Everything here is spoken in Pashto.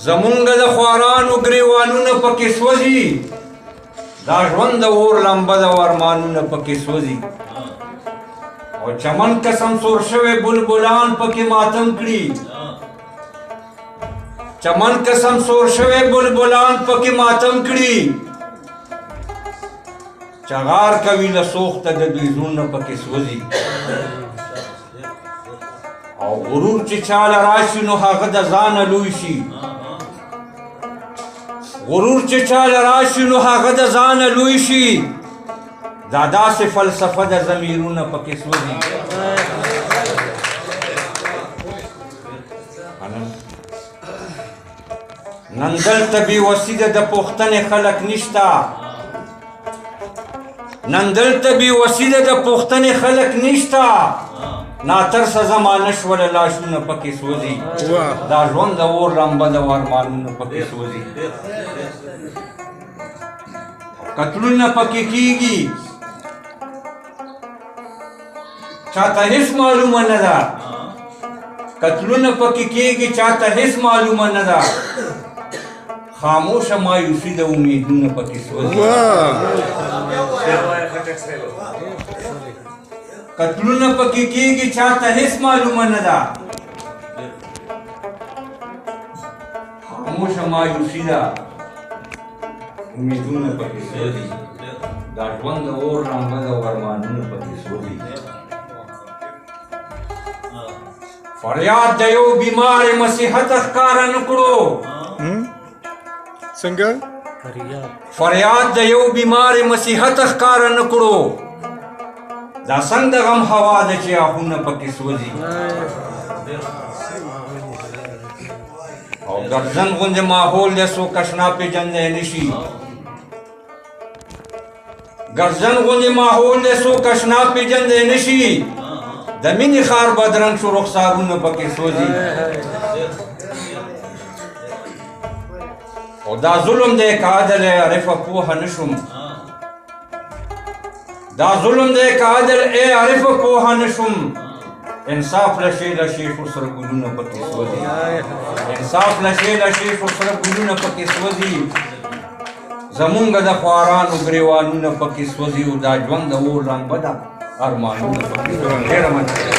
زمونږ د خوارانو ګریوانونه پکې سوځي دا ژوند د اور لمبه د ارمانونه پکې سوځي او چمن قسم سور شوی بلبلان پکې ماتم کړي چمن قسم سور شوی بلبلان پکې ماتم کړي چغار کوي له سوخته د دوی زړونه پکې سوځي او غرور چې چاله راشي نو هغه د ځانه لوی شي غرور چې چاله راشي نو هغه د ځانه لوی شي دا داسې فلسفه د ضمیرونه پکې سوځي نن دلته بېوسي ده د پوښتنې خلک نشته نن دلته بېوسي ده د پوښتنې خلک نشته ناترسه زمانه شوله لاشونه پکې سوځي دا ژوند د اور لمبه د ارمانونه پکې سوځي قتلونه پکې کېږي چاته هېڅ معلومه نه ده قتلونه پکې کېږي چاته هېڅ معلومه نه ده خاموشه مایوسي د امیدونه پکې سوځي قتلونه پکې کېږي چاته هېڅ معلومه نه ده خاموشه مایوسي ده امیدونه پکې سوځي دا ژوند د اور لمبه د ارمانونه پکې سوځي فریاد د یو بیمار مسیحت ښکاره نه کړو څنګه فریاد د یو بیمار مسیحت ښکاره نه کړو دا څنګه د غم هوا ده چې آهونه پکې سوځي او ګرځن غوندې ماحول دی څوک اشنا پېژندی نه شي ګرځن غوندې ماحول دی څوک اشنا پېژندی نه شي د مینې ښار بدرنګ شو رخسارونه پکې سوځي او دا ظلم دی که عدل عرفه پوهه نه شوم دا ظلم دی که عدل ای عرفه پوهه نه شوم انصاف لشي لشي شو سره ګلونه پکې سوځي انصاف لشي لشي شو سره ګلونه پکې سوځي زمونږ د خوارانو ګریوانونه پکې سوځي او دا ژوند د اور لمبه ده ارمانونه پکې سوځي ډېره مننه